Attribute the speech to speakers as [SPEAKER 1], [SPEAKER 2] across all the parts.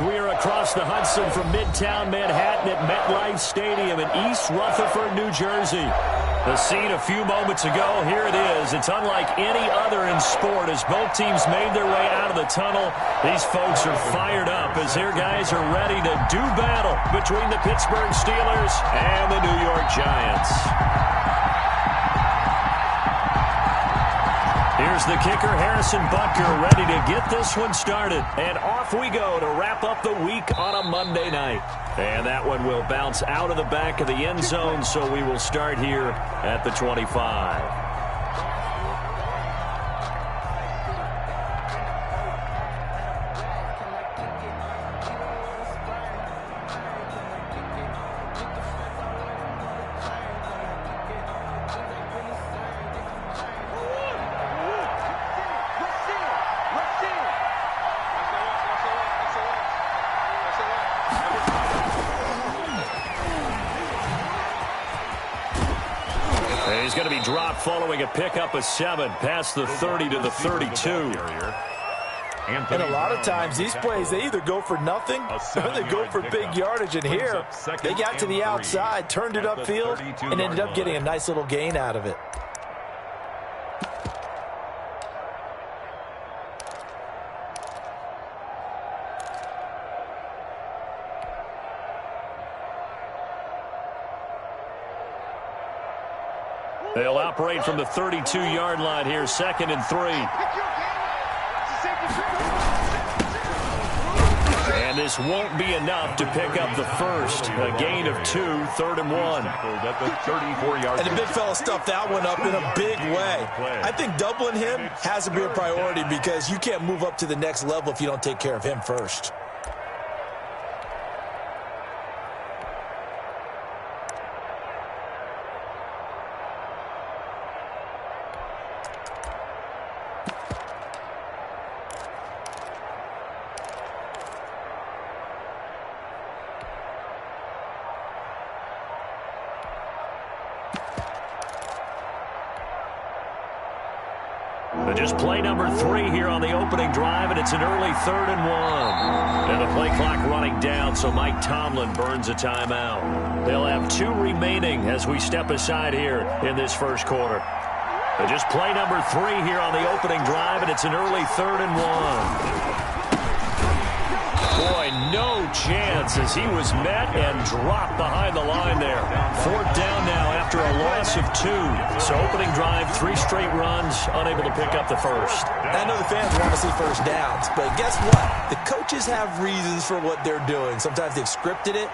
[SPEAKER 1] We are across the Hudson from Midtown Manhattan at MetLife Stadium in East Rutherford, New Jersey. The scene a few moments ago, here it is. It's unlike any other in sport as both teams made their way out of the tunnel. These folks are fired up as their guys are ready to do battle between the Pittsburgh Steelers and the New York Giants. Here's the kicker, Harrison Butker, ready to get this one started. And off we go to wrap up the week on a Monday night. And that one will bounce out of the back of the end zone, so we will start here at the 25. He's going to be dropped following a pickup of 7 past the 30 to the 32.
[SPEAKER 2] And a lot of times these plays, they either go for nothing or they go for big yardage. And here, they got to the outside, turned it upfield, and ended up getting a nice little gain out of it.
[SPEAKER 1] They'll operate from the 32-yard line here, 2nd and 3. And this won't be enough to pick up the first. A gain of 2, 3rd and 1.
[SPEAKER 2] And the big fella stuffed that one up in a big way. I think doubling him has to be a priority because you can't move up to the next level if you don't take care of him first.
[SPEAKER 1] Just play number 3 here on the opening drive, and it's an early 3rd and 1. And the play clock running down, so Mike Tomlin burns a timeout. They'll have 2 remaining as we step aside here in this first quarter. But just play number 3 here on the opening drive, and it's an early 3rd and 1. Boy, no chance as he was met and dropped behind the line there. 4th down now after a loss of 2. So opening drive, 3 straight runs, unable to pick up the first.
[SPEAKER 2] I know the fans want to see first downs, but guess what? The coaches have reasons for what they're doing. Sometimes they've scripted it,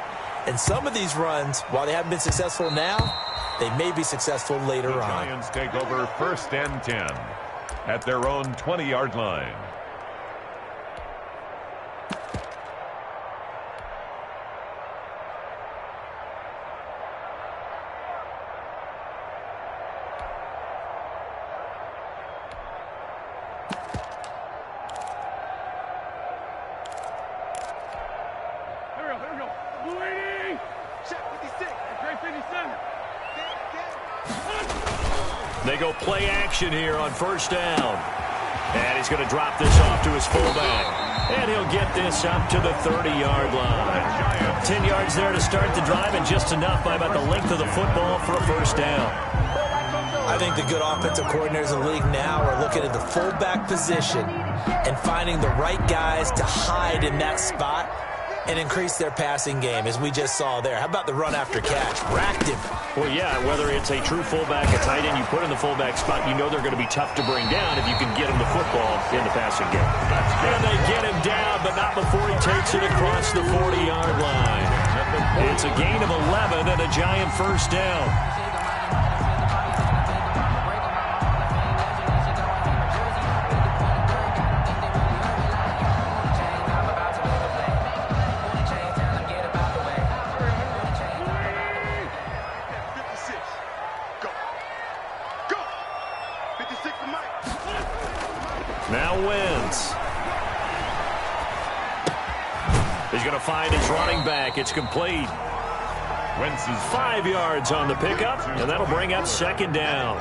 [SPEAKER 2] and some of these runs, while they haven't been successful now, they may be successful later on.
[SPEAKER 3] The Giants take over 1st and 10 at their own 20-yard line.
[SPEAKER 1] They go play action here on 1st down. And he's going to drop this off to his fullback. And he'll get this up to the 30-yard line. 10 yards there to start the drive, and just enough by about the length of the football for a 1st down.
[SPEAKER 2] I think the good offensive coordinators in the league now are looking at the fullback position and finding the right guys to hide in that spot and increase their passing game, as we just saw there. How about the run after catch? Racked him.
[SPEAKER 1] Well, yeah, whether it's a true fullback, a tight end, you put in the fullback spot, you know they're going to be tough to bring down if you can get him the football in the passing game. And they get him down, but not before he takes it across the 40-yard line. It's a gain of 11 and a Giant 1st down. Now Wentz. He's going to find his running back. It's complete.
[SPEAKER 3] Wentz is
[SPEAKER 1] 5 yards on the pickup, and that'll bring up 2nd down.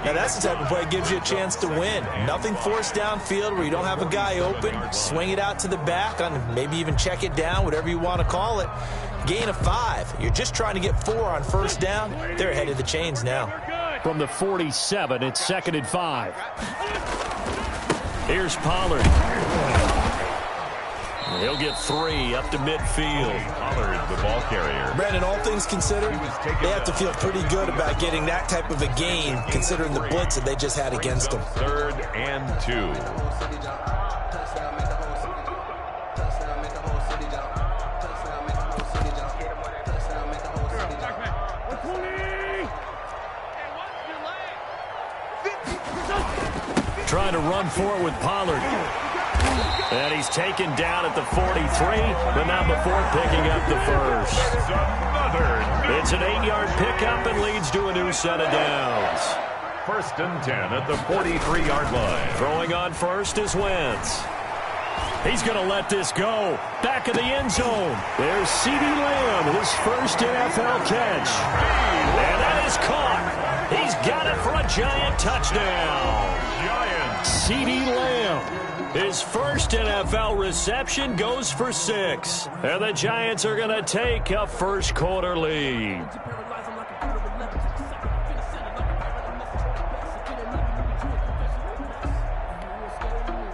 [SPEAKER 2] Now, that's the type of play that gives you a chance to win. Nothing forced downfield where you don't have a guy open. Swing it out to the back, maybe even check it down, whatever you want to call it. Gain of 5. You're just trying to get 4 on first down. They're ahead of the chains now.
[SPEAKER 1] From the 47, it's 2nd and 5. Here's Pollard. He'll get 3 up to midfield.
[SPEAKER 3] Pollard, the ball carrier.
[SPEAKER 2] Brandon, all things considered, they have to feel pretty good about getting that type of a gain, considering the blitz that they just had against them.
[SPEAKER 3] 3rd and 2.
[SPEAKER 1] Trying to run for it with Pollard. And he's taken down at the 43, but not before picking up the first. It's an 8-yard pickup and leads to a new set of downs.
[SPEAKER 3] 1st and 10 at the 43-yard line.
[SPEAKER 1] Throwing on first is Wentz. He's going to let this go. Back of the end zone. There's CeeDee Lamb, his first NFL catch. And that is caught. He's got it for a Giant touchdown. CeeDee Lamb. His first NFL reception goes for 6. And the Giants are going to take a first quarter lead.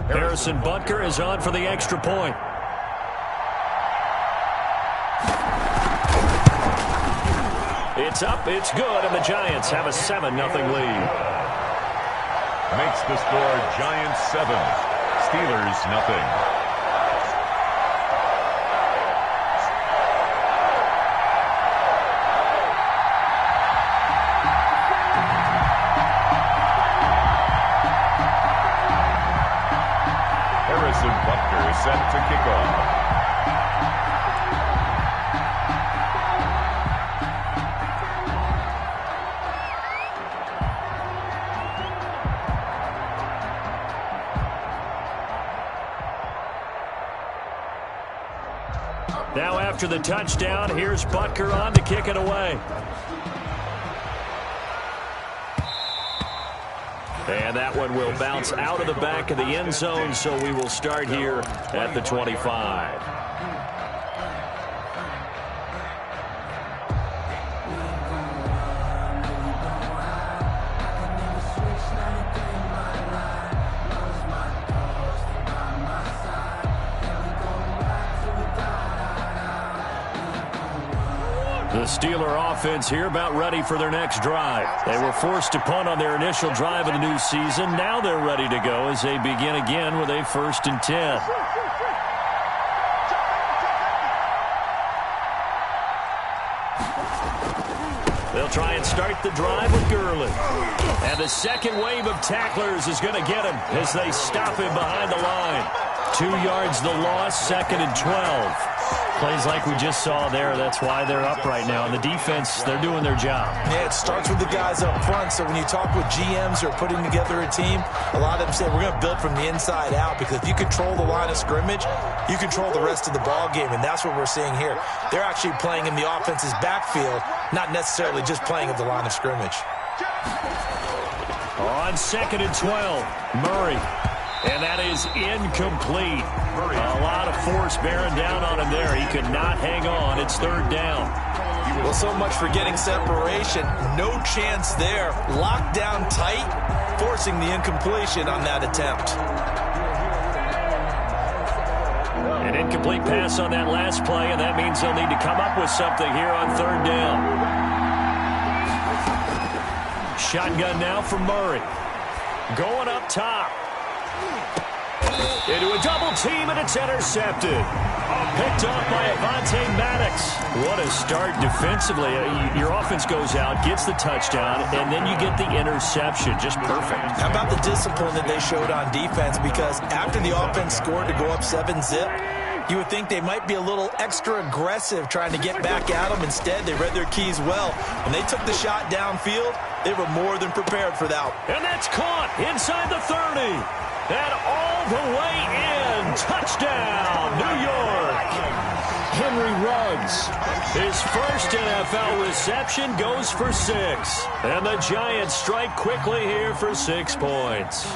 [SPEAKER 1] Harrison Butker is on for the extra point. It's up, it's good, and the Giants have a 7-0 lead.
[SPEAKER 3] Makes the score Giants 7, Steelers nothing. Harrison Butker set to kick off.
[SPEAKER 1] Now after the touchdown, here's Butker on to kick it away. And that one will bounce out of the back of the end zone, so we will start here at the 25. The Steeler offense here about ready for their next drive. They were forced to punt on their initial drive of the new season. Now they're ready to go as they begin again with a 1st and 10. They'll try and start the drive with Gurley. And the second wave of tacklers is going to get him as they stop him behind the line. 2 yards the loss, 2nd and 12. Plays like we just saw there. That's why they're up right now. And the defense, they're doing their job.
[SPEAKER 2] Yeah, it starts with the guys up front. So when you talk with GMs who are putting together a team, a lot of them say we're going to build from the inside out, because if you control the line of scrimmage, you control the rest of the ball game, and that's what we're seeing here. They're actually playing in the offense's backfield, not necessarily just playing at the line of scrimmage.
[SPEAKER 1] On 2nd and 12, Murray. And that is incomplete. A lot of force bearing down on him there. He could not hang on. It's 3rd down.
[SPEAKER 2] Well, so much for getting separation. No chance there. Locked down tight, forcing the incompletion on that attempt.
[SPEAKER 1] An incomplete pass on that last play, and that means they'll need to come up with something here on 3rd down. Shotgun now for Murray. Going up top. Into a double team, and it's intercepted. Picked off by Avonte Maddox. What a start defensively. Your offense goes out, gets the touchdown, and then you get the interception. Just perfect.
[SPEAKER 2] How about the discipline that they showed on defense? Because after the offense scored to go up 7-zip, you would think they might be a little extra aggressive trying to get back at them. Instead, they read their keys well. When they took the shot downfield, they were more than prepared for that.
[SPEAKER 1] And that's caught inside the 30. And all the way in. Touchdown, New York. Henry Ruggs. His first NFL reception goes for 6. And the Giants strike quickly here for 6 points.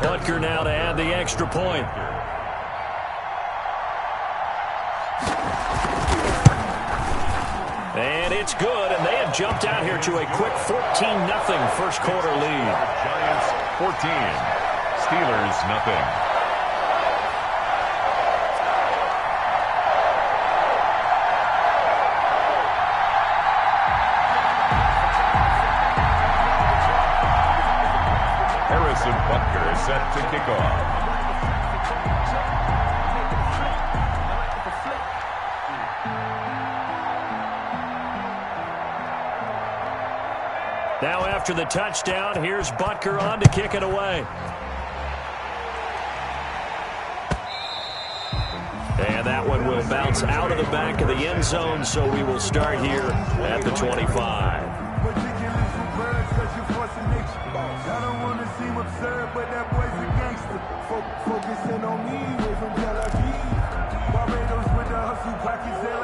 [SPEAKER 1] Butker now to add the extra point. And it's good, and they have jumped out here to a quick 14-0 first quarter lead.
[SPEAKER 3] Giants 14, Steelers nothing. Harrison Butker is set to kick off.
[SPEAKER 1] Now after the touchdown, here's Butker on to kick it away. And that one will bounce out of the back of the end zone, so we will start here at the 25.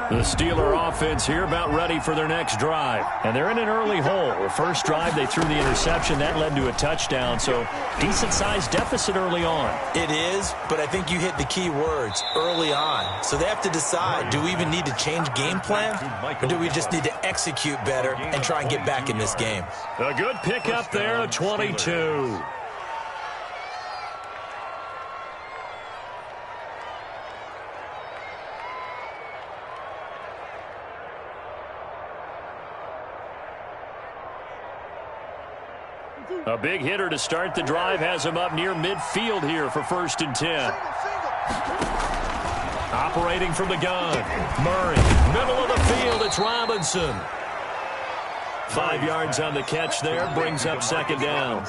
[SPEAKER 1] The Steeler offense here about ready for their next drive. And they're in an early hole. The first drive, they threw the interception. That led to a touchdown, so decent-sized deficit early on.
[SPEAKER 2] It is, but I think you hit the key words, early on. So they have to decide, do we even need to change game plan, or do we just need to execute better and try and get back in this game?
[SPEAKER 1] A good pickup there, 22. A big hitter to start the drive has him up near midfield here for 1st and 10. Operating from the gun. Murray, middle of the field, it's Robinson. 5 yards on the catch there, brings up 2nd down.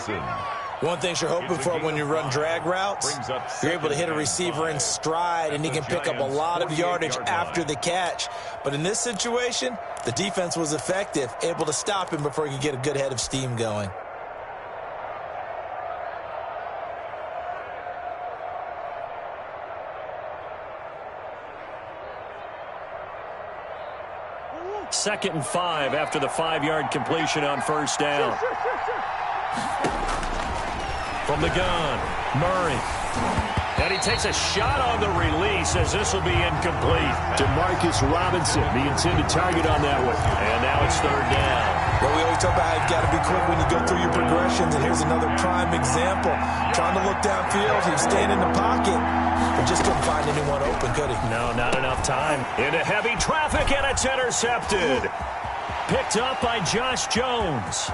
[SPEAKER 2] One thing you're hoping for when you run drag routes, you're able to hit a receiver in stride, and he can pick up a lot of yardage after the catch. But in this situation, the defense was effective, able to stop him before he could get a good head of steam going.
[SPEAKER 1] Second and 5 after the 5-yard completion on 1st down. From the gun, Murray. And he takes a shot on the release as this will be incomplete. DeMarcus Robinson, the intended target on that one. And now it's 3rd down.
[SPEAKER 2] Well, we always talk about how you've got to be quick when you go through your progressions, and here's another prime example. Trying to look downfield, he was staying in the pocket, but just couldn't find anyone open, could he?
[SPEAKER 1] No, not enough time. Into heavy traffic, and it's intercepted. Picked up by Josh Jones.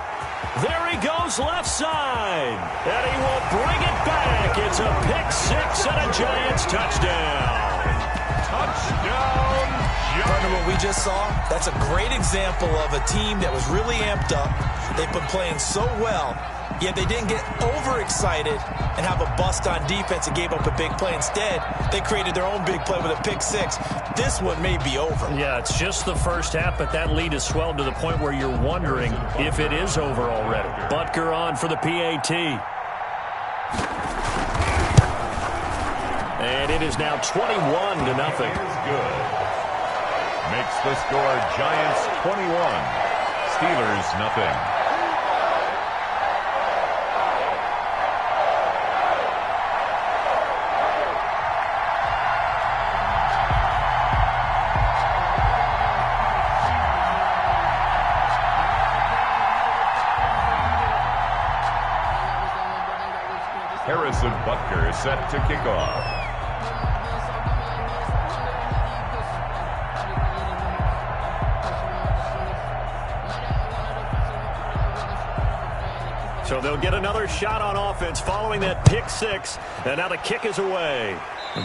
[SPEAKER 1] There he goes left side, and he will bring it back. It's a pick-6 and a Giants touchdown.
[SPEAKER 3] Touchdown!
[SPEAKER 2] Partner, what we just saw, that's a great example of a team that was really amped up. They've been playing so well, yet they didn't get overexcited and have a bust on defense and gave up a big play. Instead, they created their own big play with a pick-6. This one may be over.
[SPEAKER 1] Yeah, it's just the first half, but that lead has swelled to the point where you're wondering if it is over already. Butker on for the PAT. And it is now 21-0.
[SPEAKER 3] Good. Makes the score Giants 21, Steelers nothing. Harrison Butker is set to kick off.
[SPEAKER 1] So they'll get another shot on offense following that pick-6, and now the kick is away.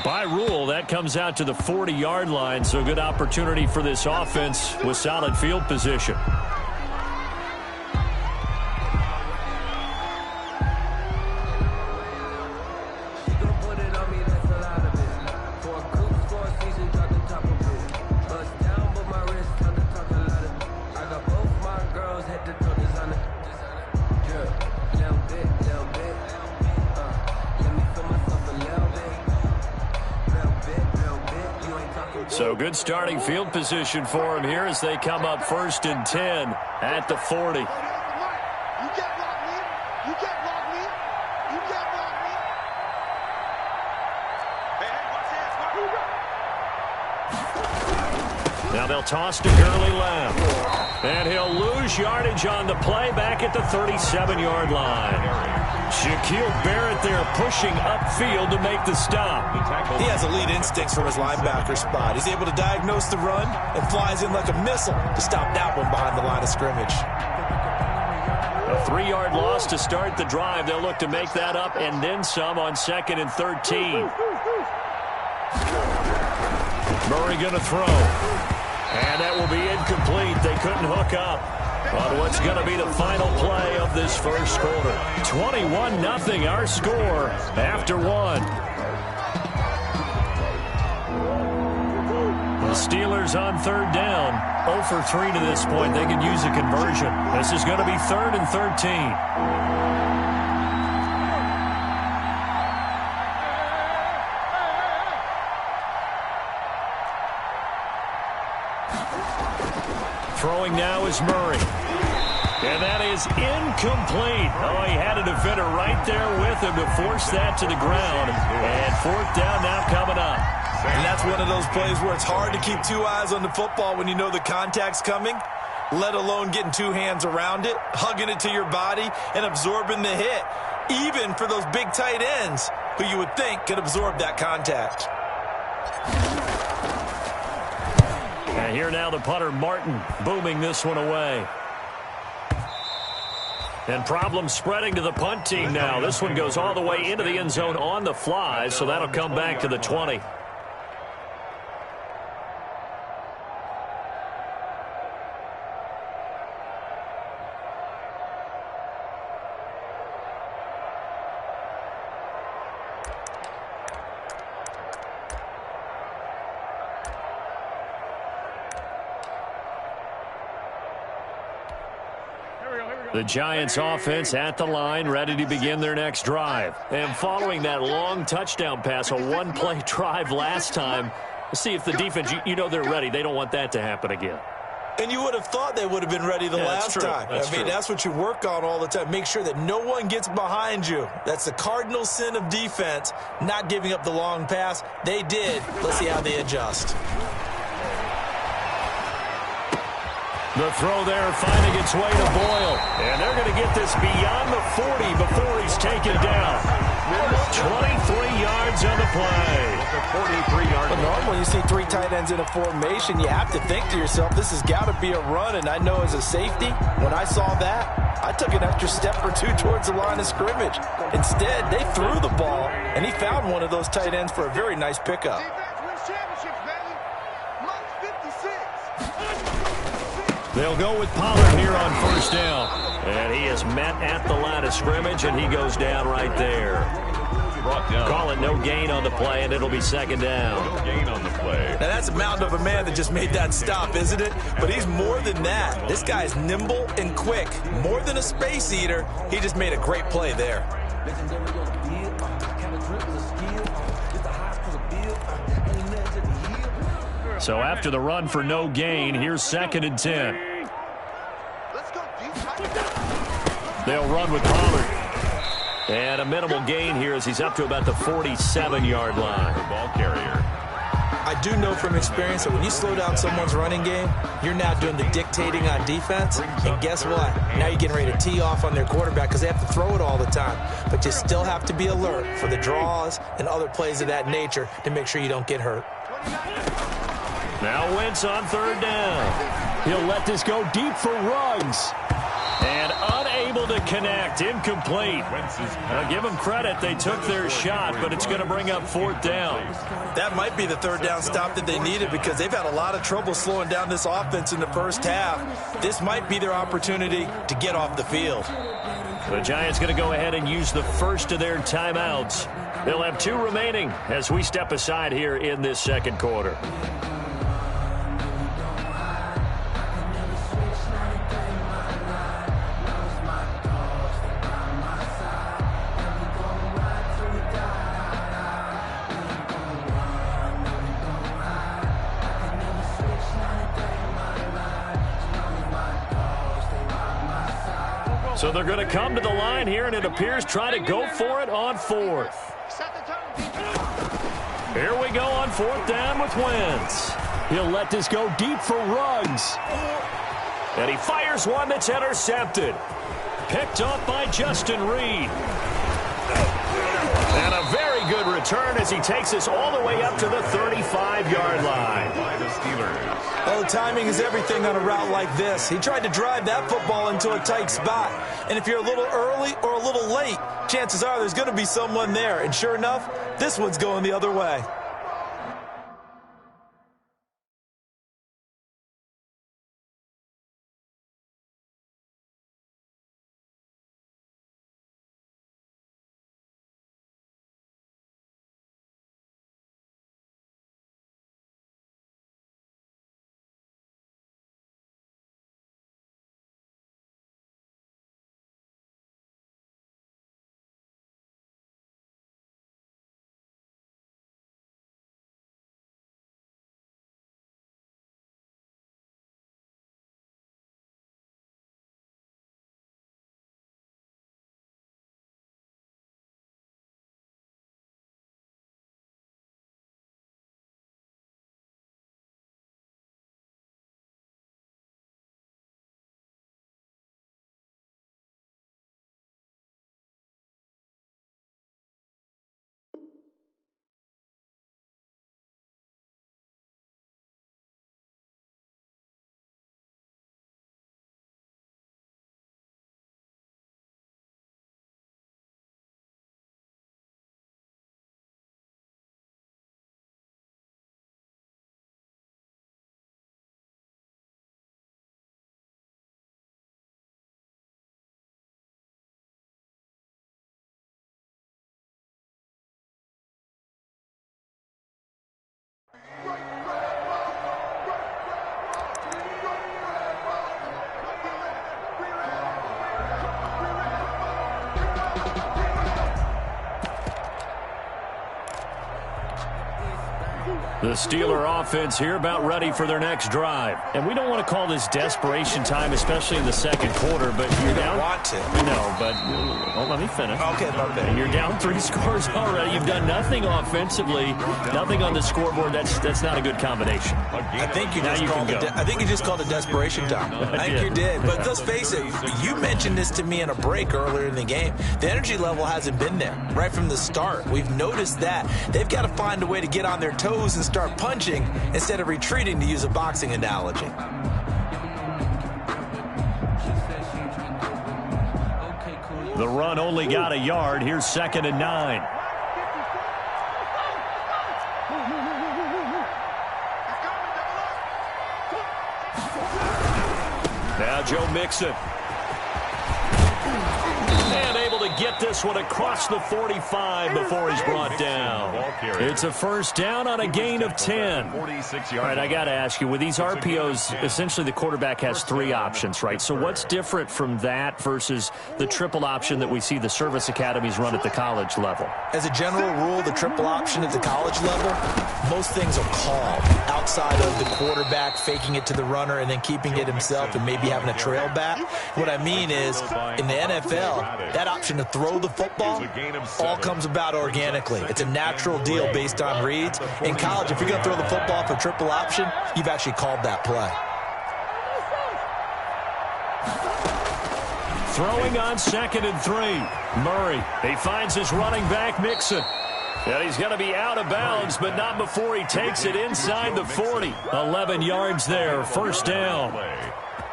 [SPEAKER 1] By rule, that comes out to the 40-yard line, so good opportunity for this offense with solid field position. So good starting field position for him here as they come up 1st and 10 at the 40. Now they'll toss to Gurley left. And he'll lose yardage on the play back at the 37-yard line. Shaquille Barrett there pushing upfield to make the stop.
[SPEAKER 2] He has elite instincts from his linebacker spot. He's able to diagnose the run and flies in like a missile to stop that one behind the line of scrimmage.
[SPEAKER 1] A 3-yard loss to start the drive. They'll look to make that up and then some on 2nd and 13. Murray going to throw. And that will be incomplete. They couldn't hook up on what's going to be the final play of this first quarter. 21-0 our score after 1. The Steelers on 3rd down. 0 for 3 to this point. They could use a conversion. This is going to be 3rd and 13. Throwing now is Murray. And that is incomplete. Oh, he had a defender right there with him to force that to the ground. And 4th down now coming up.
[SPEAKER 2] And that's one of those plays where it's hard to keep 2 eyes on the football when you know the contact's coming, let alone getting 2 hands around it, hugging it to your body, and absorbing the hit, even for those big tight ends who you would think could absorb that contact.
[SPEAKER 1] And here now the punter, Martin, booming this one away. And problems spreading to the punt team now. This one goes all the way into the end zone on the fly, so that'll come back to the 20. The Giants offense at the line, ready to begin their next drive. And following that long touchdown pass, a 1-play drive last time, let's see if the defense, you know they're ready. They don't want that to happen again.
[SPEAKER 2] And you would have thought they would have been ready the last time. That's what you work on all the time. Make sure that no one gets behind you. That's the cardinal sin of defense, not giving up the long pass. They did. Let's see how they adjust.
[SPEAKER 1] The throw there finding its way to Boyle. And they're going to get this beyond the 40 before he's taken down. 23 yards on the play.
[SPEAKER 3] 43-yard.
[SPEAKER 2] But normally you see 3 tight ends in a formation, you have to think to yourself, this has got to be a run. And I know as a safety, when I saw that, I took an extra step or 2 towards the line of scrimmage. Instead, they threw the ball, and he found one of those tight ends for a very nice pickup.
[SPEAKER 1] They'll go with Pollard here on 1st down. And he is met at the line of scrimmage, and he goes down right there. Call it no gain on the play, and it'll be 2nd down.
[SPEAKER 3] No gain on the play.
[SPEAKER 2] Now, that's a mountain of a man that just made that stop, isn't it? But he's more than that. This guy's nimble and quick. More than a space eater, he just made a great play there.
[SPEAKER 1] So after the run for no gain, here's 2nd and 10. They'll run with Pollard. And a minimal gain here as he's up to about the 47-yard line.
[SPEAKER 3] The ball carrier.
[SPEAKER 2] I do know from experience that when you slow down someone's running game, you're now doing the dictating on defense. And guess what? Now you're getting ready to tee off on their quarterback because they have to throw it all the time. But you still have to be alert for the draws and other plays of that nature to make sure you don't get hurt.
[SPEAKER 1] Now Wentz on 3rd down. He'll let this go deep for Ruggs. And unable to connect. Incomplete. Now give them credit. They took their shot, but it's going to bring up 4th down.
[SPEAKER 2] That might be the 3rd down stop that they needed because they've had a lot of trouble slowing down this offense in the first half. This might be their opportunity to get off the field.
[SPEAKER 1] The Giants going to go ahead and use the first of their timeouts. They'll have 2 remaining as we step aside here in this 2nd quarter. So they're going to come to the line here, and it appears try to go for it on fourth. Here we go on fourth down with Wentz. He'll let this go deep for Ruggs. And he fires one that's intercepted. Picked off by Justin Reed. And a very good return as he takes us all the way up to the 35-yard line.
[SPEAKER 3] By the Steelers.
[SPEAKER 2] Oh, timing is everything on a route like this. He tried to drive that football into a tight spot. And if you're a little early or a little late, chances are there's going to be someone there. And sure enough, this one's going the other way.
[SPEAKER 1] The Steeler offense here about ready for their next drive. And we don't want to call this desperation time, especially in the second quarter, but you're down.
[SPEAKER 2] Want to.
[SPEAKER 1] No, but let me finish.
[SPEAKER 2] Okay.
[SPEAKER 1] And you're down 3 scores already. You've done nothing offensively, nothing on the scoreboard. That's not a good combination.
[SPEAKER 2] I think you just called it desperation time. I think you did. But let's face it, you mentioned this to me in a break earlier in the game. The energy level hasn't been there right from the start. We've noticed that. They've got to find a way to get on their toes and start punching instead of retreating, to use a boxing analogy.
[SPEAKER 1] The run only got a yard. Here's 2nd and 9. Now Joe Mixon. And able to get this one across the 45 before he's brought down. It's a first down on a gain of 10. All right, I got to ask you, with these RPOs, essentially the quarterback has 3 options, right? So what's different from that versus the triple option that we see the service academies run at the college level?
[SPEAKER 2] As a general rule, the triple option at the college level, most things are called outside of the quarterback faking it to the runner and then keeping it himself and maybe having a trail back. What I mean is, in the NFL, that option to throw the football all comes about organically. It's a natural deal based on reads. In college, if you're going to throw the football for triple option, you've actually called that play.
[SPEAKER 1] Throwing on 2nd and 3. Murray, he finds his running back, Mixon. And he's going to be out of bounds, but not before he takes it inside the 40. 11 yards there, first down.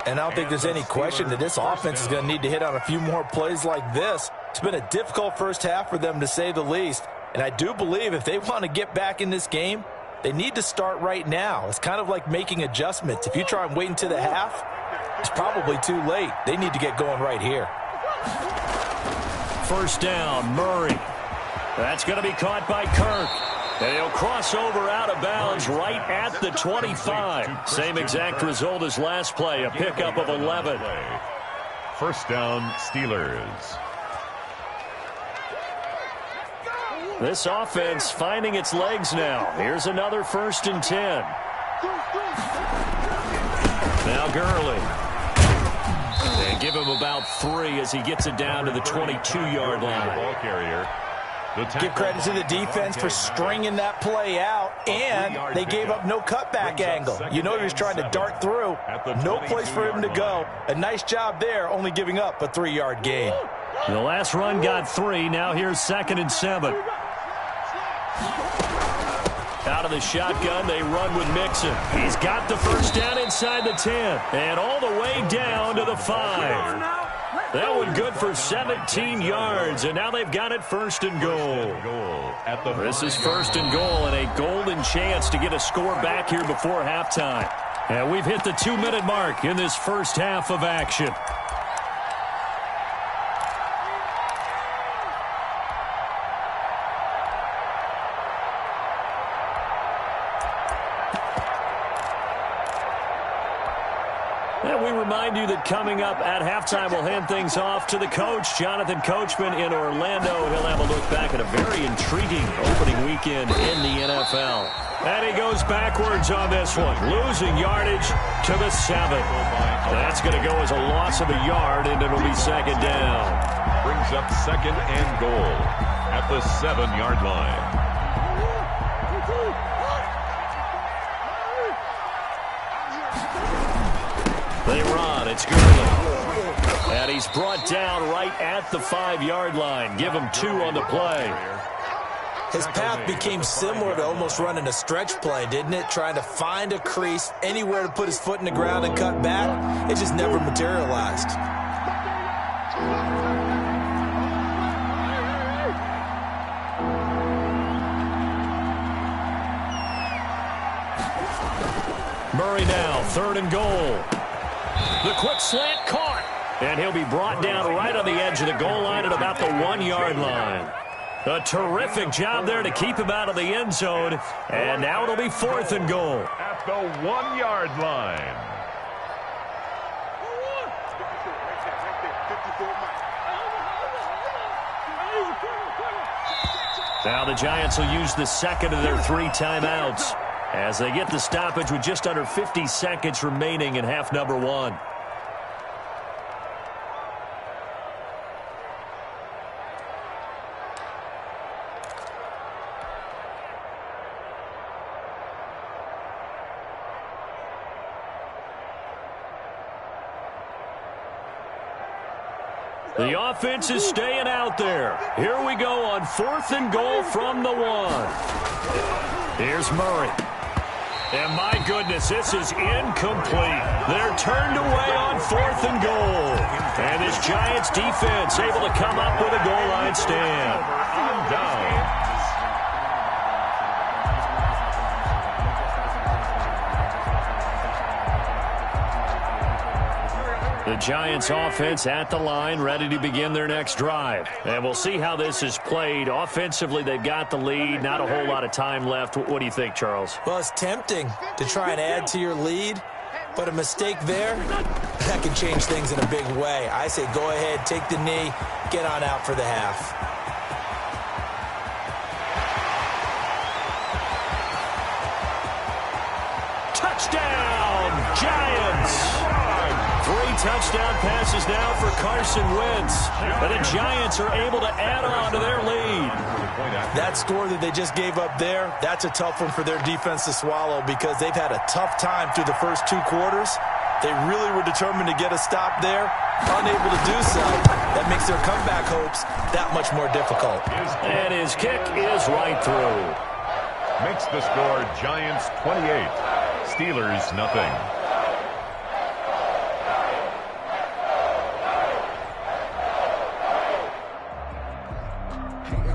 [SPEAKER 2] And I don't think there's any question that this offense is going to need to hit on a few more plays like this. It's been a difficult first half for them, to say the least. And I do believe if they want to get back in this game, they need to start right now. It's kind of like making adjustments. If you try and wait until the half, it's probably too late. They need to get going right here.
[SPEAKER 1] First down, Murray. That's going to be caught by Kirk. And he'll cross over out of bounds right at the 25. Same exact result as last play, a pickup of 11.
[SPEAKER 3] First down, Steelers.
[SPEAKER 1] This offense finding its legs now. Here's another 1st and 10. Now Gurley. And give him about 3 as he gets it down to the 22-yard line.
[SPEAKER 3] Ball carrier.
[SPEAKER 2] Give credit to the defense for stringing that play out, and they gave up no cutback angle. You know he was trying to dart through. No place for him to go. A nice job there, only giving up a 3-yard gain.
[SPEAKER 1] The last run got 3. Now here's 2nd and 7. Out of the shotgun, they run with Mixon. He's got the first down inside the 10, and all the way down to the 5. That one good for 17 yards, and now they've got it 1st and goal. This is 1st and goal, and a golden chance to get a score back here before halftime. And we've hit the 2-minute mark in this first half of action. And we remind you that coming up at halftime, we'll hand things off to the coach, Jonathan Coachman in Orlando. He'll have a look back at a very intriguing opening weekend in the NFL. And he goes backwards on this one, losing yardage to the 7. That's going to go as a loss of a yard, and it'll be 2nd down.
[SPEAKER 3] Brings up 2nd and goal at the 7-yard line.
[SPEAKER 1] They run. It's Gurley. And he's brought down right at the 5-yard line. Give him 2 on the play.
[SPEAKER 2] His path became similar to almost running a stretch play, didn't it? Trying to find a crease, anywhere to put his foot in the ground and cut back. It just never materialized.
[SPEAKER 1] Murray now, 3rd and goal. The quick slant caught, and he'll be brought down right on the edge of the goal line at about the 1-yard line. A terrific job there to keep him out of the end zone, and now it'll be 4th and goal.
[SPEAKER 3] At the 1-yard line.
[SPEAKER 1] Now the Giants will use the 2nd of their 3 timeouts as they get the stoppage with just under 50 seconds remaining in half number 1. The offense is staying out there. Here we go on 4th and goal from the 1. Here's Murray. And my goodness, this is incomplete. They're turned away on 4th and goal. And this Giants defense able to come up with a goal line stand.
[SPEAKER 3] On down.
[SPEAKER 1] The Giants offense at the line, ready to begin their next drive. And we'll see how this is played. Offensively, they've got the lead. Not a whole lot of time left. What do you think, Charles?
[SPEAKER 2] Well, it's tempting to try and add to your lead, but a mistake there, that can change things in a big way. I say go ahead, take the knee, get on out for the half.
[SPEAKER 1] Touchdown, Giants! 3 touchdown passes now for Carson Wentz. And the Giants are able to add on to their lead.
[SPEAKER 2] That score that they just gave up there, that's a tough one for their defense to swallow because they've had a tough time through the first 2 quarters. They really were determined to get a stop there, unable to do so. That makes their comeback hopes that much more difficult.
[SPEAKER 1] And his kick is right through.
[SPEAKER 3] Makes the score Giants 28, Steelers nothing.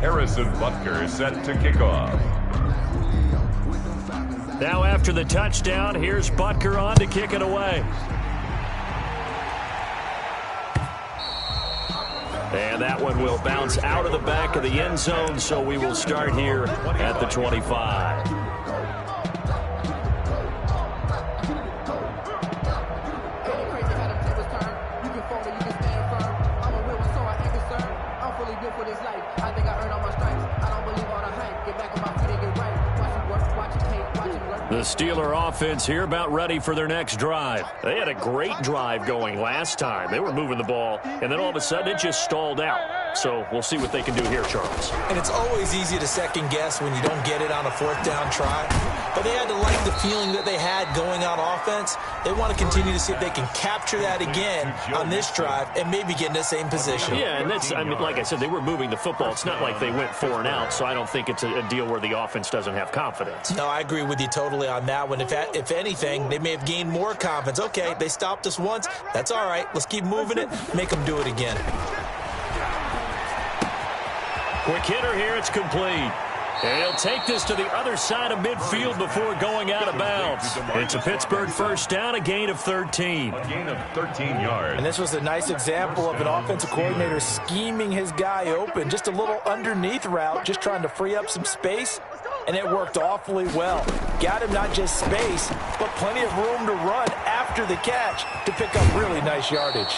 [SPEAKER 3] Harrison Butker set to kick off.
[SPEAKER 1] Now after the touchdown, here's Butker on to kick it away. And that one will bounce out of the back of the end zone, so we will start here at the 25. The Steeler offense here about ready for their next drive. They had a great drive going last time. They were moving the ball, and then all of a sudden it just stalled out. So we'll see what they can do here, Charles.
[SPEAKER 2] And it's always easy to second guess when you don't get it on a fourth down try. But they had to like the feeling that they had going on offense. They want to continue to see if they can capture that again on this drive and maybe get in the same position.
[SPEAKER 1] Yeah, and that's, I mean, like I said, they were moving the football. It's not like they went 4 and out, so I don't think it's a deal where the offense doesn't have confidence.
[SPEAKER 2] No, I agree with you totally on that one. If anything, they may have gained more confidence. Okay, they stopped us once. That's all right. Let's keep moving it. Make them do it again.
[SPEAKER 1] Quick hitter here. It's complete. And he'll take this to the other side of midfield before going out of bounds. It's a Pittsburgh first down, a gain of 13.
[SPEAKER 3] A gain of 13 yards.
[SPEAKER 2] And this was a nice example of an offensive coordinator scheming his guy open. Just a little underneath route, just trying to free up some space. And it worked awfully well. Got him not just space, but plenty of room to run after the catch to pick up really nice yardage.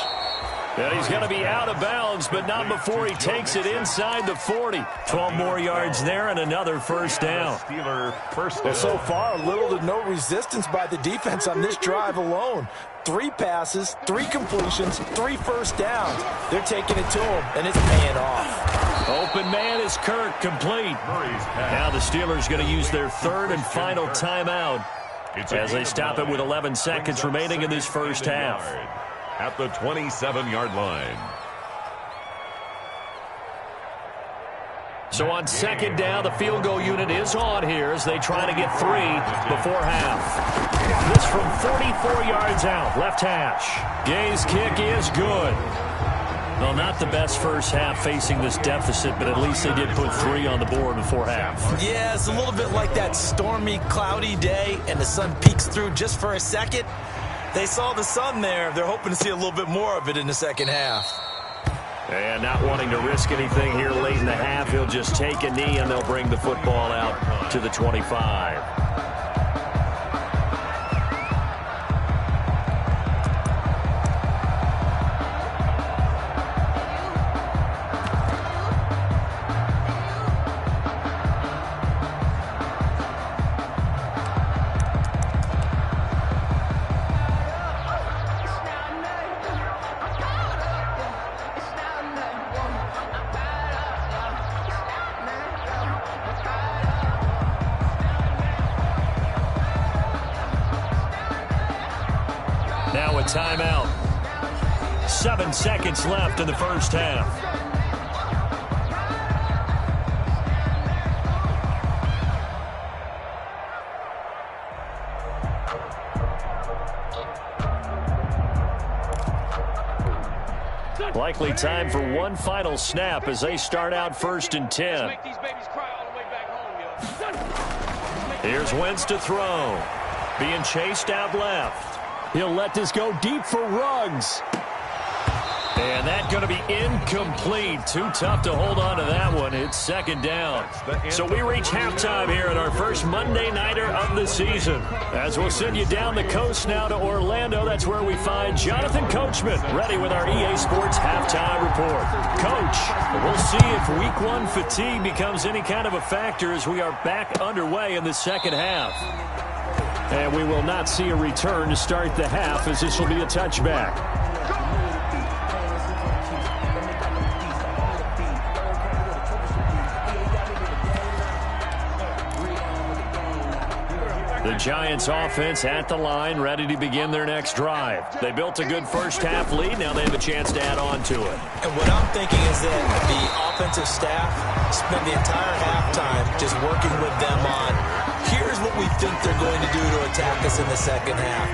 [SPEAKER 1] And he's going to be out of bounds, but not before he takes it inside the 40. 12 more yards there and another first down.
[SPEAKER 2] Well, so far, little to no resistance by the defense on this drive alone. 3 passes, 3 completions, 3 first downs. They're taking it to him, and it's paying off.
[SPEAKER 1] Open man is Kirk, complete. Now the Steelers going to use their third and final timeout as they stop it with 11 seconds remaining in this first half.
[SPEAKER 3] At the 27-yard line.
[SPEAKER 1] So on second down, the field goal unit is on here as they try to get 3 before half. This from 44 yards out, left hash. Gay's kick is good. Well, not the best first half facing this deficit, but at least they did put 3 on the board before half.
[SPEAKER 2] Yeah, it's a little bit like that stormy, cloudy day, and the sun peeks through just for a second. They saw the sun there. They're hoping to see a little bit more of it in the second half.
[SPEAKER 1] And not wanting to risk anything here late in the half, he'll just take a knee, and they'll bring the football out to the 25. Now a timeout. 7 seconds left in the first half. Likely time for one final snap as they start out 1st and 10. Here's Wentz to throw. Being chased out left. He'll let this go deep for Ruggs. And that's going to be incomplete. Too tough to hold on to that one. It's second down. So we reach halftime here at our first Monday Nighter of the season. As we'll send you down the coast now to Orlando, that's where we find Jonathan Coachman ready with our EA Sports Halftime Report. Coach, we'll see if Week 1 fatigue becomes any kind of a factor as we are back underway in the second half. And we will not see a return to start the half as this will be a touchback. The Giants offense at the line, ready to begin their next drive. They built a good first half lead. Now they have a chance to add on to it.
[SPEAKER 2] And what I'm thinking is that the offensive staff spent the entire halftime just working with them on, here's what we think they're going to do to attack us in the second half.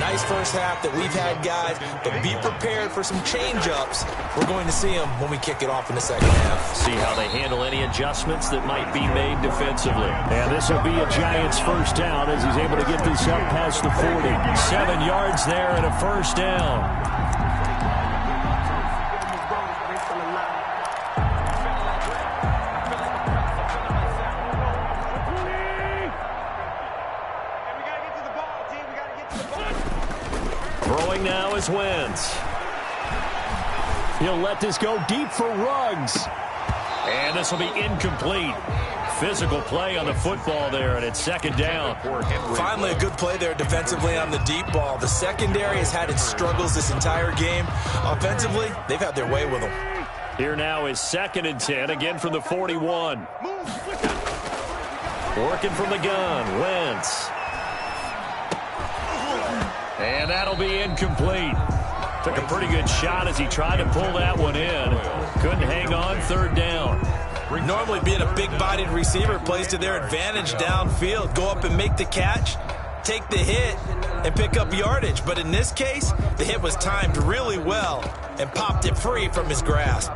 [SPEAKER 2] Nice first half that we've had, guys, but be prepared for some change-ups. We're going to see them when we kick it off in the second half.
[SPEAKER 1] See how they handle any adjustments that might be made defensively. And this will be a Giants first down as he's able to get this up past the 40. 7 yards there and a first down. Throwing now is Wentz. He'll let this go deep for Ruggs. And this will be incomplete. physical play on the football there, and it's second down.
[SPEAKER 2] Finally a good play there defensively on the deep ball. The secondary has had its struggles this entire game. Offensively, they've had their way with them.
[SPEAKER 1] Here now is 2nd and 10, again from the 41. Working from the gun, Wentz. And that'll be incomplete. Took a pretty good shot as he tried to pull that one in. Couldn't hang on, 3rd down.
[SPEAKER 2] Normally being a big-bodied receiver plays to their advantage downfield. Go up and make the catch, take the hit, and pick up yardage. But in this case, the hit was timed really well and popped it free from his grasp.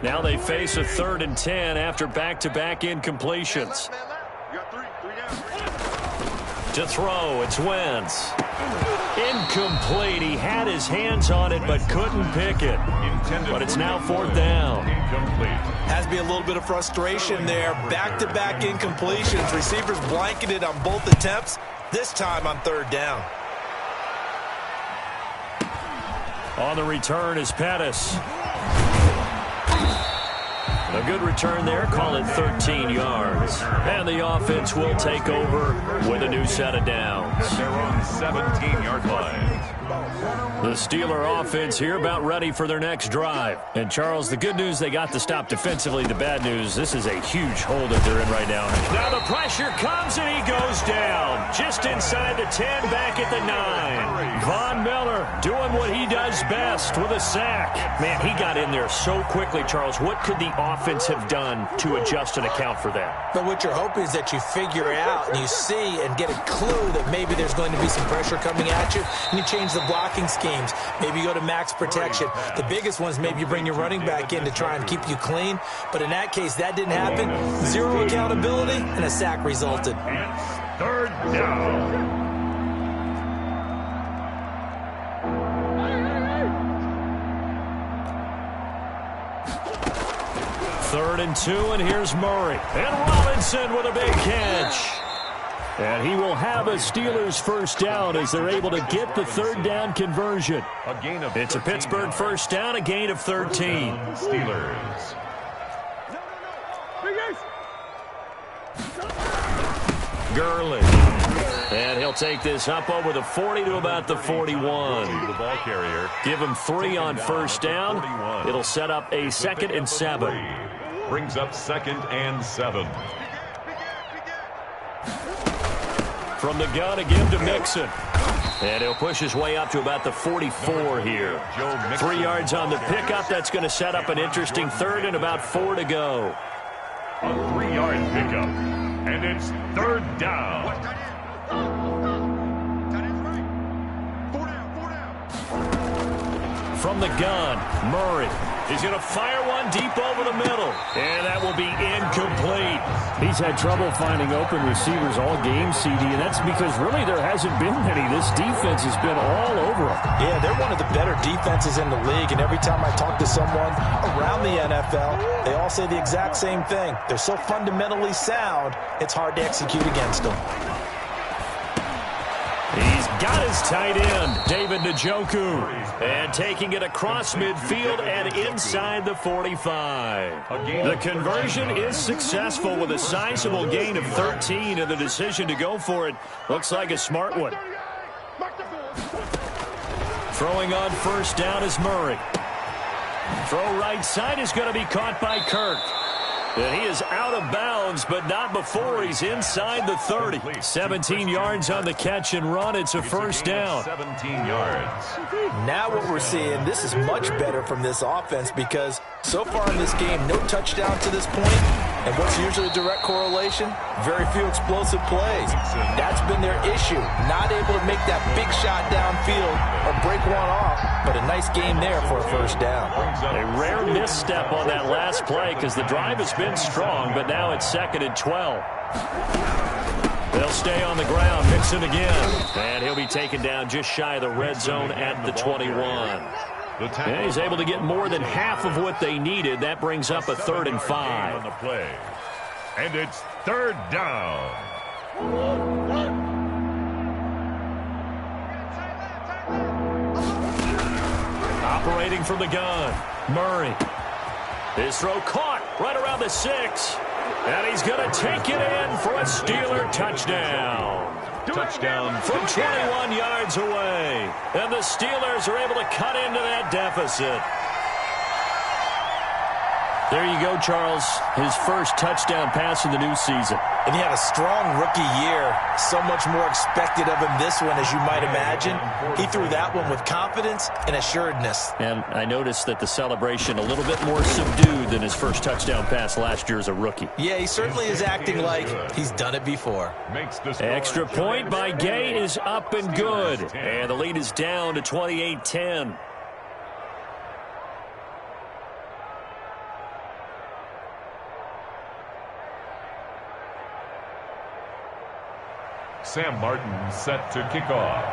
[SPEAKER 1] Now they face a 3rd and 10 after back-to-back incompletions. To throw, it's Wentz. Incomplete. He had his hands on it but couldn't pick it. But it's now 4th down.
[SPEAKER 2] Has to be a little bit of frustration there. Back-to-back incompletions. Receivers blanketed on both attempts, this time on 3rd down.
[SPEAKER 1] On the return is Pettis. A good return there, call it 13 yards. And the offense will take over with a new set of downs.
[SPEAKER 3] Their own 17-yard line.
[SPEAKER 1] The Steeler offense here about ready for their next drive. And, Charles, the good news, they got the stop defensively. The bad news, this is a huge hole that they're in right now. Now the pressure comes, and he goes down. Just inside the 10, back at the 9. Von Miller doing what he does best with a sack. Man, he got in there so quickly, Charles. What could the offense have done to adjust and account for that?
[SPEAKER 2] But what you're hoping is that you figure out and you see and get a clue that maybe there's going to be some pressure coming at you, and you change the blocking schemes. Maybe you go to max protection. The biggest one is maybe you bring your running back in to try and keep you clean. But in that case, that didn't happen. Zero accountability, and a sack resulted.
[SPEAKER 3] It's 3rd down.
[SPEAKER 1] Third and 2, and here's Murray. And Robinson with a big catch. And he will have a Steelers first down as they're able to get the 3rd down conversion. It's a Pittsburgh first down, a gain of 13.
[SPEAKER 3] Steelers.
[SPEAKER 1] Gurley. And he'll take this up over the 40 to about the 41.
[SPEAKER 3] The ball carrier.
[SPEAKER 1] Give him 3 on first down. It'll set up a 2nd and 7.
[SPEAKER 3] Brings up 2nd and 7.
[SPEAKER 1] From the gun again to Mixon. And he'll push his way up to about the 44 here. 3 yards on the pickup. That's going to set up an interesting 3rd and about 4 to go.
[SPEAKER 3] A 3-yard pickup. And it's 3rd down.
[SPEAKER 1] From the gun, Murray. He's going to fire one deep over the middle. And that will be incomplete.
[SPEAKER 4] He's had trouble finding open receivers all game, CD, and that's because really there hasn't been many. This defense has been all over them.
[SPEAKER 2] Yeah, they're one of the better defenses in the league, and every time I talk to someone around the NFL, they all say the exact same thing. They're so fundamentally sound, it's hard to execute against them.
[SPEAKER 1] He's got his tight end, David Njoku. And taking it across midfield and inside the 45. The conversion is successful with a sizable gain of 13, and the decision to go for it looks like a smart one. Throwing on first down is Murray. Throw right side is going to be caught by Kirk. And he is out of bounds, but not before he's inside the 30. 17 yards on the catch and run. It's a first down.
[SPEAKER 3] 17 yards.
[SPEAKER 2] Now what we're seeing, this is much better from this offense because so far in this game, no touchdown to this point. And what's usually a direct correlation? Very few explosive plays. That's been their issue. Not able to make that big shot downfield or break one off, but a nice game there for a first down.
[SPEAKER 1] A rare misstep on that last play because the drive has been strong, but now it's 2nd and 12. They'll stay on the ground, Mixon again. And he'll be taken down just shy of the red zone at the 21. And he's able to get more than half of what they needed. That brings up a 3rd and 5.
[SPEAKER 3] On the play. And it's 3rd down.
[SPEAKER 1] Operating from the gun, Murray. His throw caught right around the 6. And he's going to take it in for a Steeler touchdown.
[SPEAKER 3] Touchdown
[SPEAKER 1] from 21 yards away. And the Steelers are able to cut into that deficit. There you go, Charles. His first touchdown pass of the new season.
[SPEAKER 2] And he had a strong rookie year. So much more expected of him this one, as you might imagine. He threw that one with confidence and assuredness. And
[SPEAKER 1] I noticed that the celebration a little bit more subdued than his first touchdown pass last year as a rookie.
[SPEAKER 2] Yeah, he certainly is acting like he's done it before.
[SPEAKER 1] Extra point by Gay is up and good. And the lead is down to 28-10.
[SPEAKER 3] Sam Martin set to kick off.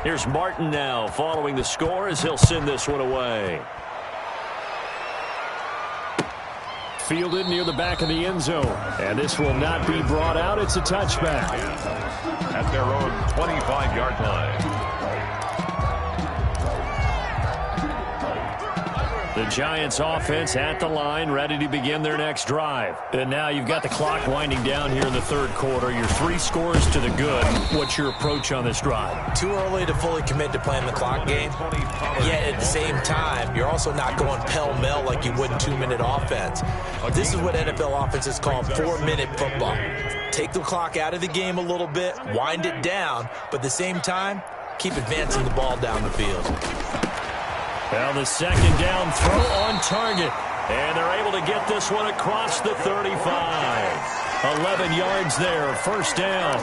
[SPEAKER 1] Here's Martin now following the score as he'll send this one away. Fielded near the back of the end zone. And this will not be brought out. It's a touchback.
[SPEAKER 3] At their own 25-yard line.
[SPEAKER 1] The Giants offense at the line, ready to begin their next drive. And now you've got the clock winding down here in the third quarter. Your 3 scores to the good. What's your approach on this drive?
[SPEAKER 2] Too early to fully commit to playing the clock game. Yet at the same time, you're also not going pell-mell like you would in 2-minute offense. This is what NFL offenses call 4-minute football. Take the clock out of the game a little bit, wind it down, but at the same time, keep advancing the ball down the field.
[SPEAKER 1] Well, the second down throw on target. And they're able to get this one across the 35. 11 yards there, first down.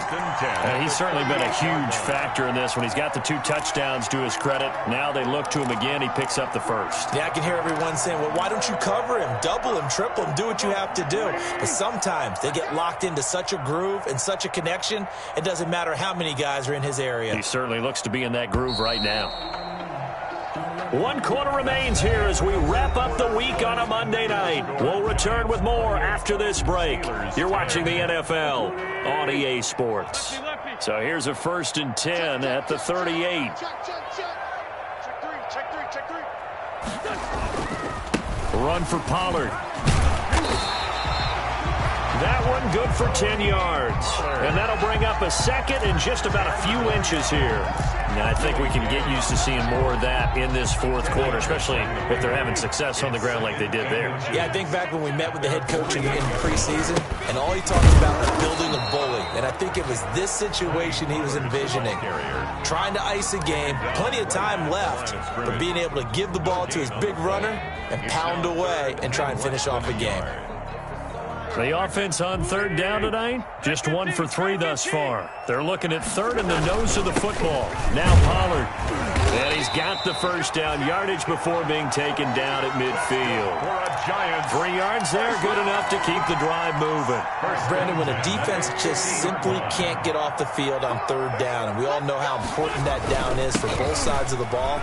[SPEAKER 1] And he's certainly been a huge factor in this when he's got the 2 touchdowns to his credit. Now they look to him again. He picks up the first.
[SPEAKER 2] Yeah, I can hear everyone saying, well, why don't you cover him, double him, triple him, do what you have to do. But sometimes they get locked into such a groove and such a connection, it doesn't matter how many guys are in his area.
[SPEAKER 1] He certainly looks to be in that groove right now. 1 quarter remains here as we wrap up the week on a Monday night. We'll return with more after this break. You're watching the NFL on EA Sports. So here's a 1st and 10 at the 38. Run for Pollard. That one good for 10 yards. And that'll bring up a second and just about a few inches here. And I think we can get used to seeing more of that in this fourth quarter, especially if they're having success on the ground like they did there.
[SPEAKER 2] Yeah, I think back when we met with the head coach in preseason, and all he talked about was building a bully. And I think it was this situation he was envisioning. Trying to ice a game, plenty of time left, but being able to give the ball to his big runner and pound away and try and finish off a game.
[SPEAKER 1] The offense on 3rd down tonight, just 1 for 3 thus far. They're looking at 3rd in the nose of the football. Now Pollard. And he's got the first down, yardage before being taken down at midfield. 3 yards there, good enough to keep the drive moving.
[SPEAKER 2] Brandon, when a defense just simply can't get off the field on 3rd down, and we all know how important that down is for both sides of the ball,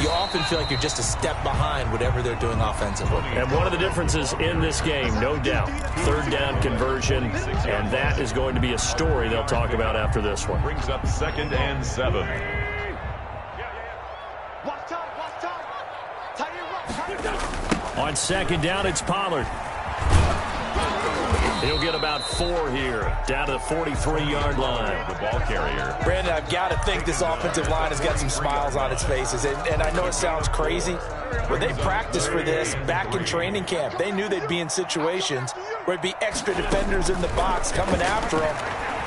[SPEAKER 2] you often feel like you're just a step behind whatever they're doing offensively.
[SPEAKER 1] And one of the differences in this game, no doubt, 3rd down conversion, and that is going to be a story they'll talk about after this one.
[SPEAKER 3] Brings up 2nd and 7.
[SPEAKER 1] On 2nd down, it's Pollard. He'll get about 4 here, down to the 43-yard line.
[SPEAKER 3] The ball carrier.
[SPEAKER 2] Brandon, I've got to think this offensive line has got some smiles on its faces. And I know it sounds crazy, but they practiced for this back in training camp. They knew they'd be in situations where it'd be extra defenders in the box coming after them,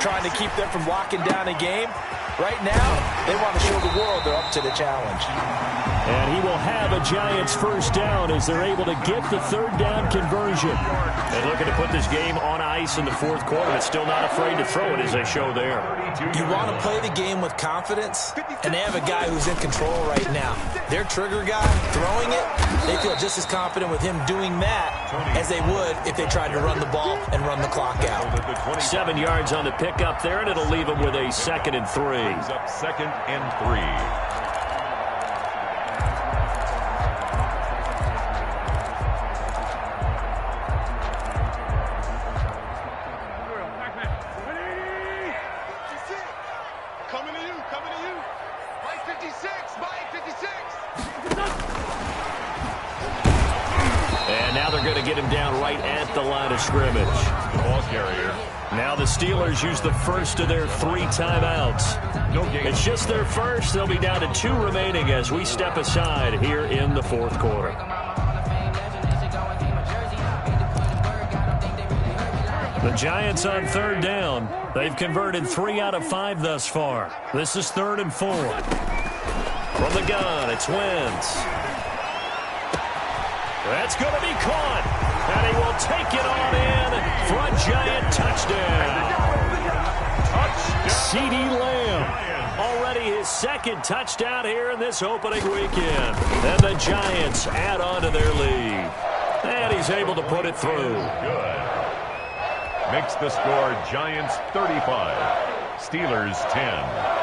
[SPEAKER 2] trying to keep them from locking down a game. Right now, they want to show the world they're up to the challenge.
[SPEAKER 1] And he will have a Giants first down as they're able to get the 3rd down conversion. And looking to put this game on ice in the 4th quarter, but still not afraid to throw it as they show there.
[SPEAKER 2] You want to play the game with confidence, and they have a guy who's in control right now. Their trigger guy, throwing it, they feel just as confident with him doing that as they would if they tried to run the ball and run the clock out.
[SPEAKER 1] 7 yards on the pickup there, and it'll leave them with a 2nd and 3.
[SPEAKER 3] Up 2nd and 3.
[SPEAKER 1] the line of scrimmage.
[SPEAKER 3] The ball carrier.
[SPEAKER 1] Now the Steelers use the first of their 3 timeouts.
[SPEAKER 3] No gain.
[SPEAKER 1] It's just their first. They'll be down to 2 remaining as we step aside here in the fourth quarter. The Giants on 3rd down. They've converted 3 out of 5 thus far. This is 3rd and 4. From the gun, it's Wentz. That's going to be caught. And he will take it on in for a Giant touchdown. CeeDee Lamb. Already his 2nd touchdown here in this opening weekend. And the Giants add on to their lead. And he's able to put it through.
[SPEAKER 3] Good. Makes the score Giants 35, Steelers 10.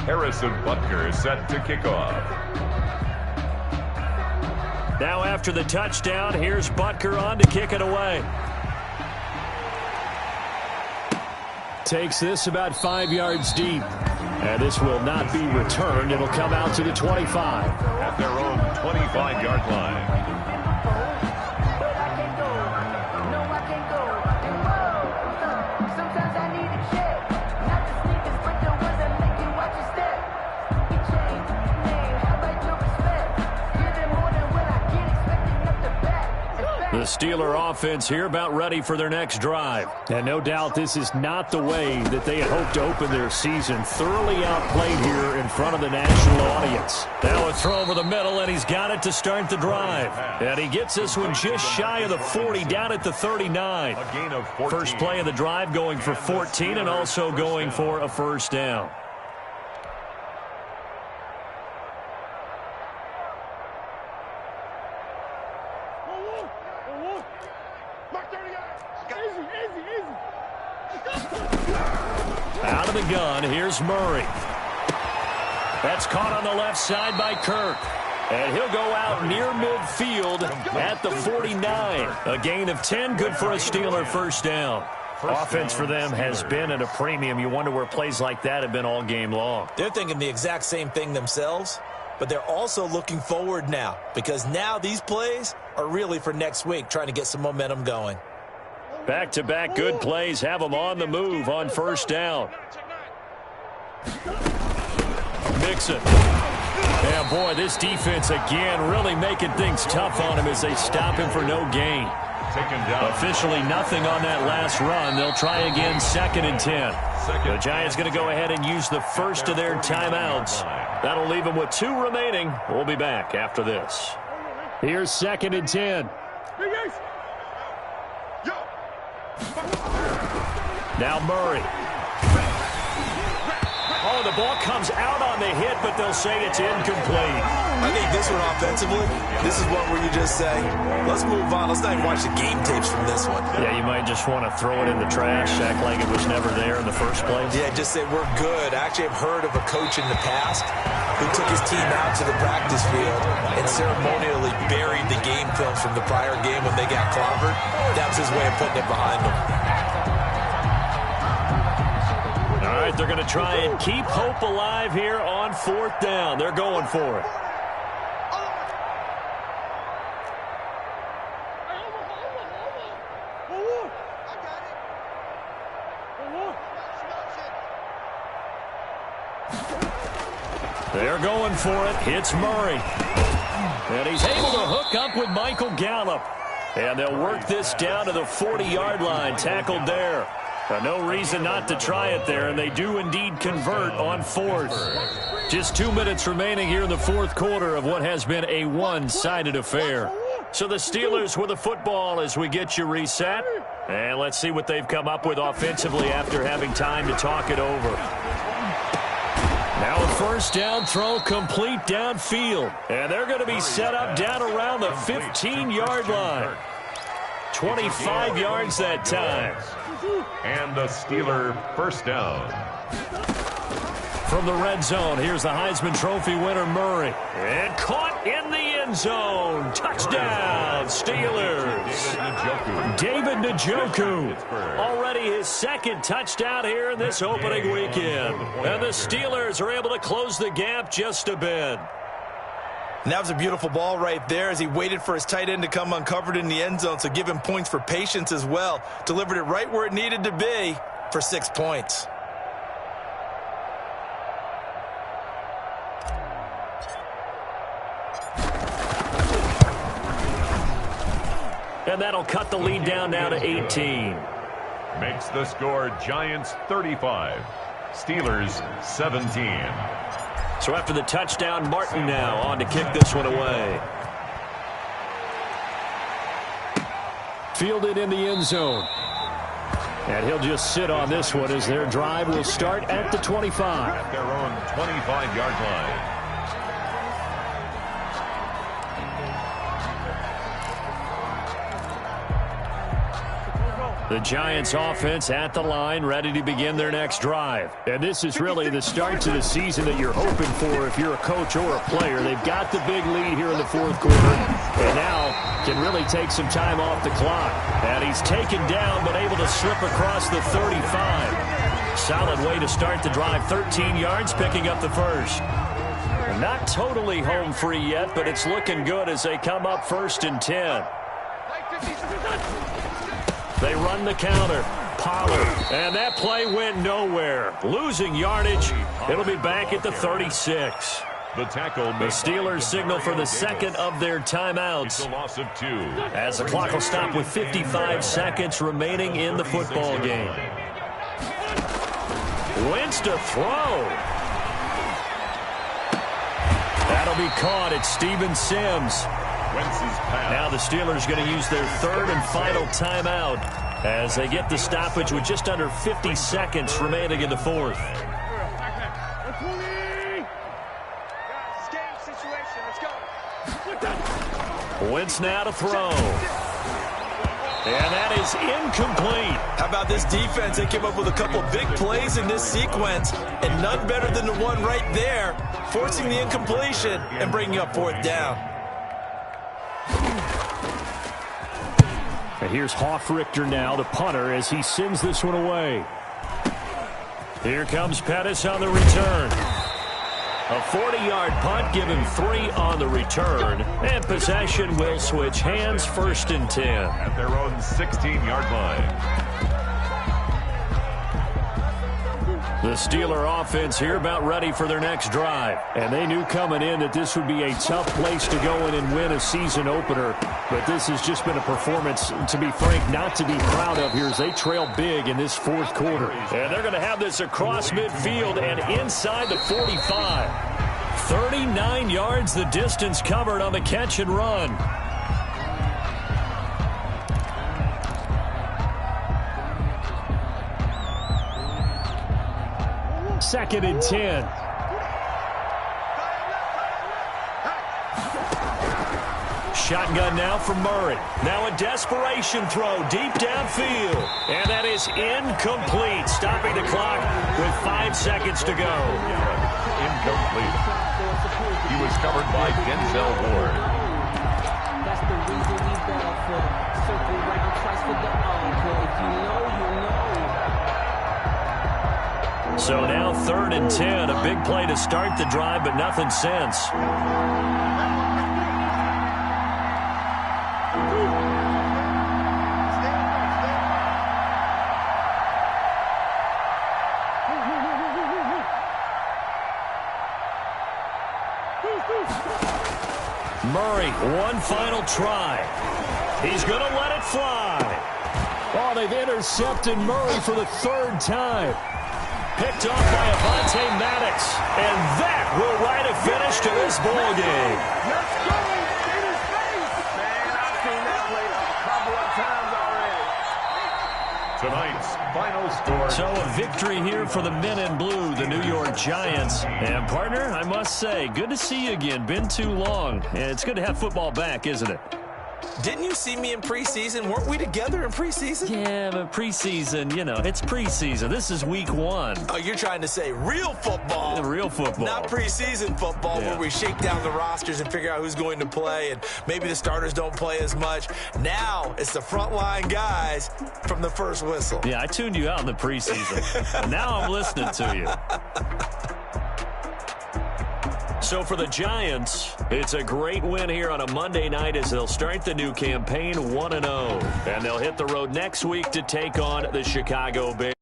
[SPEAKER 3] Harrison Butker set to kick off.
[SPEAKER 1] Now after the touchdown, here's Butker on to kick it away. Takes this about 5 yards deep. And this will not be returned. It'll come out to the 25.
[SPEAKER 3] At their own 25-yard line.
[SPEAKER 1] The Steeler offense here about ready for their next drive. And no doubt this is not the way that they had hoped to open their season. Thoroughly outplayed here in front of the national audience. Now a throw over the middle, and he's got it to start the drive. And he gets this one just shy of the 40, down at the 39.
[SPEAKER 3] A gain of 14.
[SPEAKER 1] First play of the drive going for 14 and also going for a first down. Out of the gun, here's Murray. That's caught on the left side by Kirk. And he'll go out near midfield at the 49. A gain of 10, good for a Steeler first down. Offense for them has been at a premium. You wonder where plays like that have been all game long.
[SPEAKER 2] They're thinking the exact same thing themselves, but they're also looking forward now because now these plays are really for next week, trying to get some momentum going.
[SPEAKER 1] Back-to-back good plays have them on the move on first down. Mixon. Yeah, boy, this defense again really making things tough on him as they stop him for no gain.
[SPEAKER 3] Taken down.
[SPEAKER 1] Officially nothing on that last run. They'll try again, 2nd and 10. The Giants going to go ahead and use the first of their timeouts. That'll leave them with 2 remaining. We'll be back after this. Here's 2nd and 10. Now Murray. Oh, the ball comes out on the hit, but they'll say it's incomplete.
[SPEAKER 2] I think this one offensively, this is one where you just say, let's move on. Let's not even watch the game tapes from this one.
[SPEAKER 1] Yeah, you might just want to throw it in the trash, act like it was never there in the first place.
[SPEAKER 2] Yeah, just say we're good. I actually have heard of a coach in the past who took his team out to the practice field and ceremonially buried the game film from the prior game when they got clobbered. That was his way of putting it behind them.
[SPEAKER 1] All right, they're going to try and keep hope alive here on 4th down. They're going for it. They're going for it. It's Murray. And he's able to hook up with Michael Gallup. And they'll work this down to the 40-yard line. Tackled there. No reason not to try it there, and they do indeed convert on 4th. Just 2 minutes remaining here in the fourth quarter of what has been a one-sided affair. So the Steelers with the football as we get you reset. And let's see what they've come up with offensively after having time to talk it over. Now a first down throw complete downfield. And they're going to be set up down around the 15-yard line. 25 yards that time.
[SPEAKER 3] And the Steeler first down.
[SPEAKER 1] From the red zone, here's the Heisman Trophy winner, Murray. And caught in the end zone. Touchdown, Steelers. David Njoku. Already his second touchdown here in this opening weekend. And the Steelers are able to close the gap just a bit.
[SPEAKER 2] And that was a beautiful ball right there as he waited for his tight end to come uncovered in the end zone, so give him points for patience as well. Delivered it right where it needed to be for 6 points.
[SPEAKER 1] And that'll cut the lead down now to 18.
[SPEAKER 3] Makes the score Giants 35, Steelers 17.
[SPEAKER 1] So after the touchdown, Martin now on to kick this one away. Fielded in the end zone. And he'll just sit on this one as their drive will start at the 25.
[SPEAKER 3] At their own 25-yard line.
[SPEAKER 1] The Giants offense at the line, ready to begin their next drive. And this is really the start to the season that you're hoping for if you're a coach or a player. They've got the big lead here in the fourth quarter, and now can really take some time off the clock. And he's taken down, but able to slip across the 35. Solid way to start the drive. 13 yards, picking up the first. Not totally home free yet, but it's looking good as they come up 1st and 10. They run the counter. Pollard. And that play went nowhere. Losing yardage. It'll be back at the 36.
[SPEAKER 3] The tackle.
[SPEAKER 1] The Steelers signal for the second of their timeouts.
[SPEAKER 3] It's a loss of 2.
[SPEAKER 1] As the clock will stop with 55 seconds remaining in the football game. Wentz to throw. That'll be caught at Steven Sims. Now the Steelers going to use their third and final timeout as they get the stoppage with just under 50 seconds remaining in the fourth. Wentz now to throw. And that is incomplete.
[SPEAKER 2] How about this defense? They came up with a couple big plays in this sequence, and none better than the one right there, forcing the incompletion and bringing up 4th down.
[SPEAKER 1] And here's Hofrichter now, the punter, as he sends this one away. Here comes Pettis on the return. A 40-yard punt, give him 3 on the return. And possession will switch hands, 1st and 10.
[SPEAKER 3] At their own 16-yard line.
[SPEAKER 1] The Steeler offense here about ready for their next drive. And they knew coming in that this would be a tough place to go in and win a season opener. But this has just been a performance, to be frank, not to be proud of here as they trail big in this fourth quarter. And they're going to have this across midfield and inside the 45. 39 yards the distance covered on the catch and run. Second and 10. Shotgun now for Murray. Now a desperation throw deep downfield. And that is incomplete. Stopping the clock with 5 seconds to go.
[SPEAKER 3] Incomplete. He was covered by Denzel Ward.
[SPEAKER 5] That's the reason we ball for. Circle round twice for the encore. If you know, you know.
[SPEAKER 1] So now 3rd and 10. A big play to start the drive, but nothing since. Murray, one final try. He's going to let it fly. Oh, they've intercepted Murray for the 3rd time. Picked off by Avonte Maddox. And that will write a finish to this ball game.
[SPEAKER 6] Let's go in his face. Man, I've seen that play a couple of times already.
[SPEAKER 3] Tonight's final score.
[SPEAKER 1] So a victory here for the men in blue, the New York Giants. And partner, I must say, good to see you again. Been too long. And it's good to have football back, isn't it?
[SPEAKER 2] Didn't you see me in preseason? Weren't we together in preseason?
[SPEAKER 1] Yeah, but preseason, you know, it's preseason. This is week 1.
[SPEAKER 2] Oh, you're trying to say real football.
[SPEAKER 1] Real football.
[SPEAKER 2] Not preseason football where we shake down the rosters and figure out who's going to play, and maybe the starters don't play as much. Now it's the frontline guys from the first whistle.
[SPEAKER 1] Yeah, I tuned you out in the preseason. And now I'm listening to you. So for the Giants, it's a great win here on a Monday night as they'll start the new campaign 1-0. And they'll hit the road next week to take on the Chicago Bears.